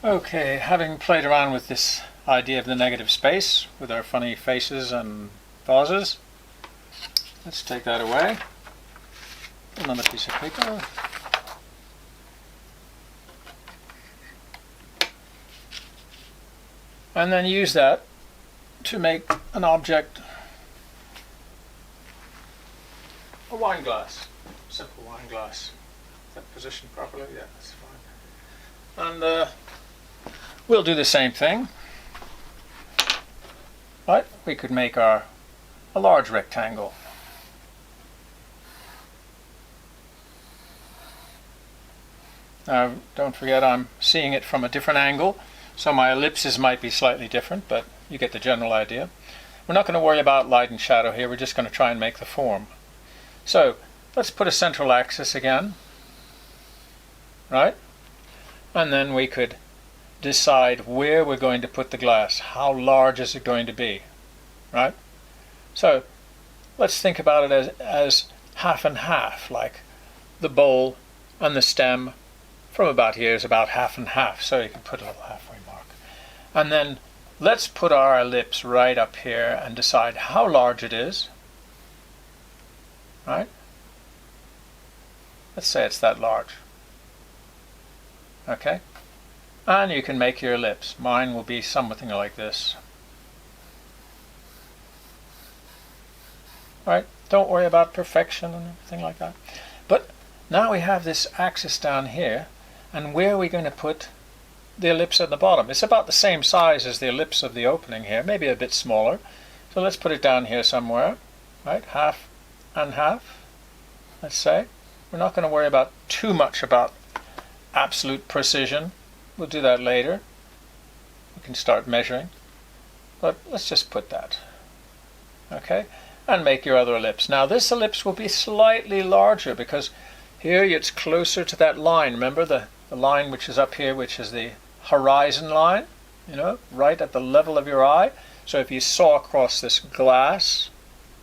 Okay, having played around with this idea of the negative space with our funny faces and vases, let's take that away. Another piece of paper. And then use that to make an object, a wine glass, simple wine glass. Is that positioned properly? Yeah, that's fine. And we'll do the same thing. Right? We could make a large rectangle. Now, don't forget I'm seeing it from a different angle, so my ellipses might be slightly different, but you get the general idea. We're not going to worry about light and shadow here, we're just going to try and make the form. So, let's put a central axis again, right? And then we could decide where we're going to put the glass. How large is it going to be, right? So, let's think about it as half and half, like the bowl and the stem from about here is about half and half, so you can put a little halfway mark. And then let's put our ellipse right up here and decide how large it is, right? Let's say it's that large. Okay? And you can make your ellipse. Mine will be something like this. Right? Don't worry about perfection and everything like that. But now we have this axis down here, and where are we going to put the ellipse at the bottom? It's about the same size as the ellipse of the opening here, maybe a bit smaller. So let's put it down here somewhere, right? Half and half, let's say. We're not going to worry about too much about absolute precision. We'll do that later. We can start measuring. But let's just put that. Okay? And make your other ellipse. Now this ellipse will be slightly larger because here it's closer to that line. Remember the line which is up here, which is the horizon line, you know, right at the level of your eye. So if you saw across this glass,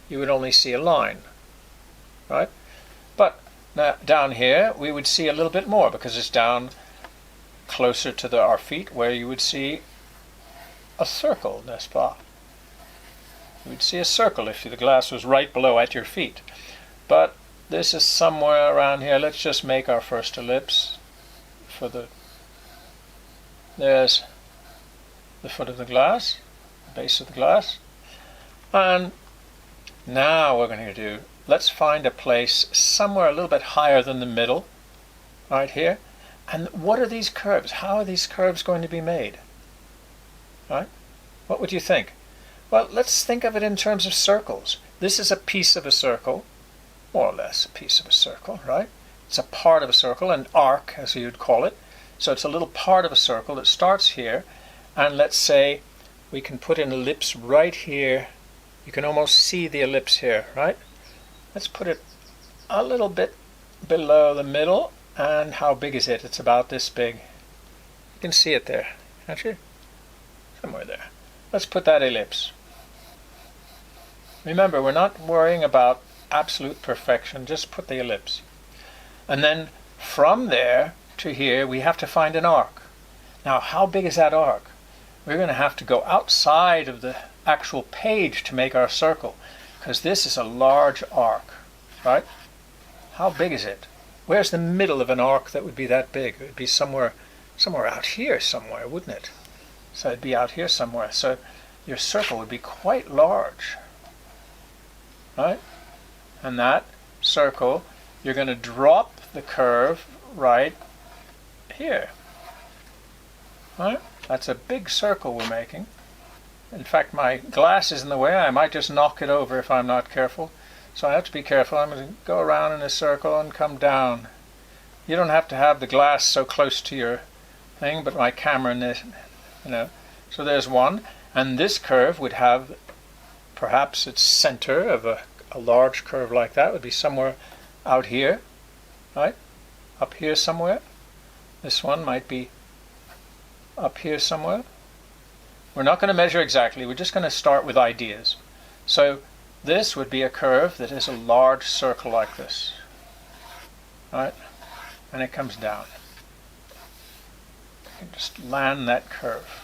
you would only see a line, right? But now down here, we would see a little bit more because it's down closer to our feet, where you would see a circle, n'est-ce pas? You would see a circle if the glass was right below at your feet. But this is somewhere around here. Let's just make our first ellipse for there's the foot of the glass, the base of the glass. And now we're going to do, let's find a place somewhere a little bit higher than the middle, right here. And what are these curves? How are these curves going to be made? Right? What would you think? Well, let's think of it in terms of circles. This is a piece of a circle, more or less a piece of a circle, right? It's a part of a circle, an arc, as you'd call it. So it's a little part of a circle that starts here, and let's say we can put an ellipse right here. You can almost see the ellipse here, right? Let's put it a little bit below the middle, and how big is it? It's about this big. You can see it there, can't you? Somewhere there. Let's put that ellipse. Remember, we're not worrying about absolute perfection, just put the ellipse. And then from there to here, we have to find an arc. Now, how big is that arc? We're going to have to go outside of the actual page to make our circle, because this is a large arc, right? How big is it? Where's the middle of an arc that would be that big? It would be somewhere out here somewhere, wouldn't it? So it'd be out here somewhere. So your circle would be quite large, right? And that circle, you're going to drop the curve right here. Right? That's a big circle we're making. In fact, my glass is in the way. I might just knock it over if I'm not careful. So I have to be careful. I'm going to go around in a circle and come down. You don't have to have the glass so close to your thing, but my camera, you know. So there's one. And this curve would have perhaps its center of a large curve like that would be somewhere out here, right? Up here somewhere. This one might be up here somewhere. We're not going to measure exactly. We're just going to start with ideas. So this would be a curve that is a large circle like this, right? And it comes down. can just land that curve.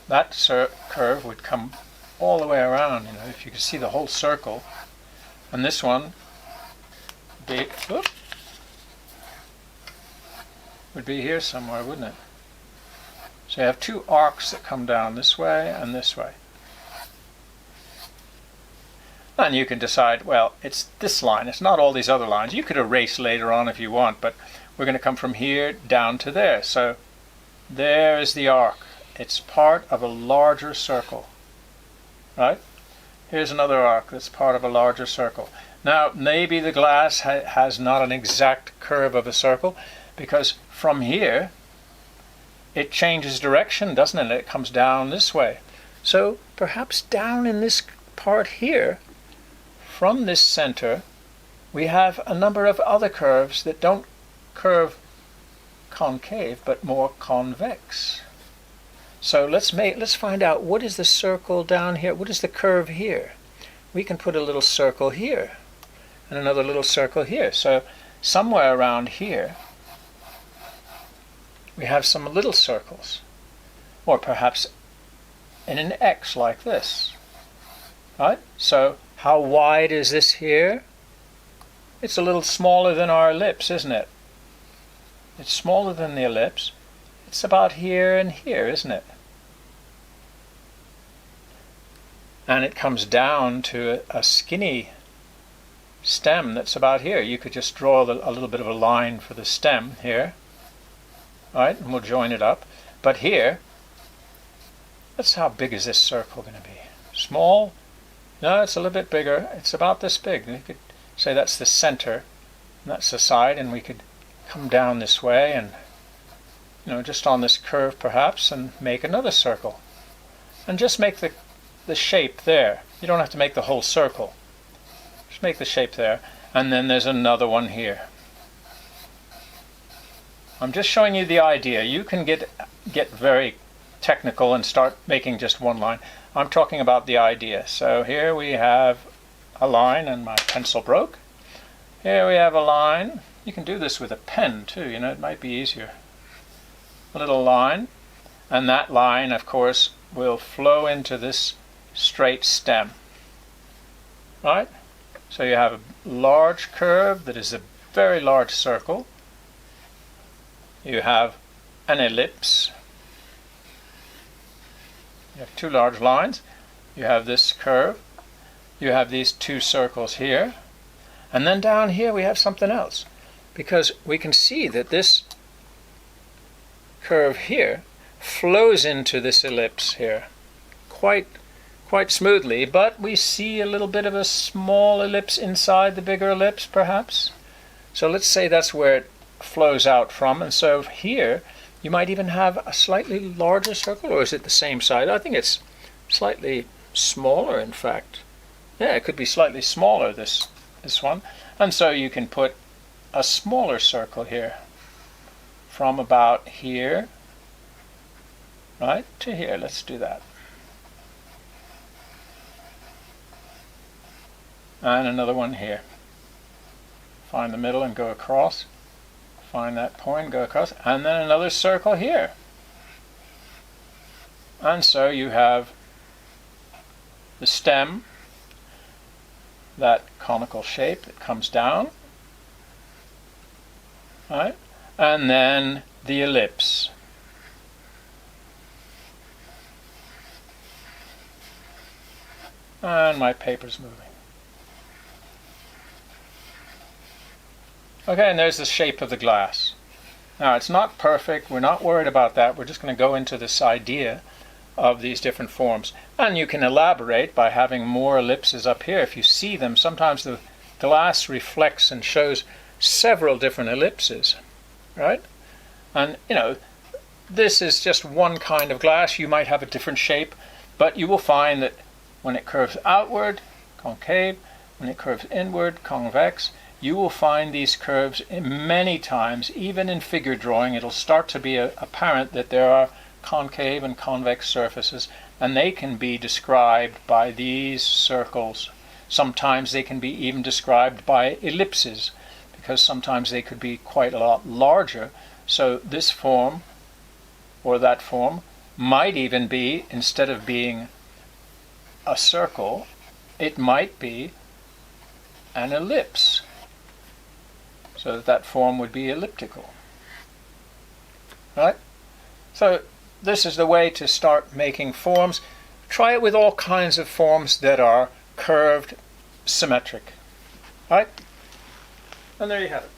That curve would come all the way around, if you could see the whole circle. And this one would be here somewhere, wouldn't it? So you have two arcs that come down this way and this way. And you can decide, well, it's this line, it's not all these other lines. You could erase later on if you want, but we're going to come from here down to there. So there is the arc. It's part of a larger circle, right? Here's another arc that's part of a larger circle. Now, maybe the glass has not an exact curve of a circle, because from here, it changes direction, doesn't it? It comes down this way. So perhaps down in this part here, from this center, we have a number of other curves that don't curve concave, but more convex. So let's find out, what is the circle down here? What is the curve here? We can put a little circle here and another little circle here. So somewhere around here we have some little circles, or perhaps in an X like this, right? So how wide is this here? It's a little smaller than our ellipse, isn't it? It's smaller than the ellipse. It's about here and here, isn't it? And it comes down to a skinny stem that's about here. You could just draw a little bit of a line for the stem here. All right, and we'll join it up. But here, that's how big is this circle going to be? Small? No, it's a little bit bigger. It's about this big. You could say that's the center, and that's the side, and we could come down this way and, just on this curve perhaps, and make another circle. And just make the shape there. You don't have to make the whole circle. Just make the shape there. And then there's another one here. I'm just showing you the idea. You can get very technical and start making just one line. I'm talking about the idea. So here we have a line, and my pencil broke. Here we have a line. You can do this with a pen too, it might be easier. A little line, and that line, of course, will flow into this straight stem, right? So you have a large curve that is a very large circle. You have an ellipse. You have two large lines. You have this curve. You have these two circles here. And then down here we have something else, because we can see that this curve here flows into this ellipse here quite smoothly, but we see a little bit of a small ellipse inside the bigger ellipse perhaps. So let's say that's where it flows out from, and so here you might even have a slightly larger circle, or is it the same size? I think it's slightly smaller, in fact. Yeah, it could be slightly smaller, this one. And so you can put a smaller circle here from about here, right, to here. Let's do that. And another one here. Find the middle and go across. Find that point, go across, and then another circle here. And so you have the stem, that conical shape that comes down, right? And then the ellipse. And my paper's moving. Okay, and there's the shape of the glass. Now, it's not perfect. We're not worried about that. We're just going to go into this idea of these different forms. And you can elaborate by having more ellipses up here. If you see them, sometimes the glass reflects and shows several different ellipses, right? And, this is just one kind of glass. You might have a different shape, but you will find that when it curves outward, concave, when it curves inward, convex, you will find these curves many times. Even in figure drawing, it'll start to be apparent that there are concave and convex surfaces, and they can be described by these circles Sometimes they can be even described by ellipses, because sometimes they could be quite a lot larger. So this form or that form might even be, instead of being a circle, it might be an ellipse. So that form would be elliptical. Right? So this is the way to start making forms. Try it with all kinds of forms that are curved, symmetric. Right? And there you have it.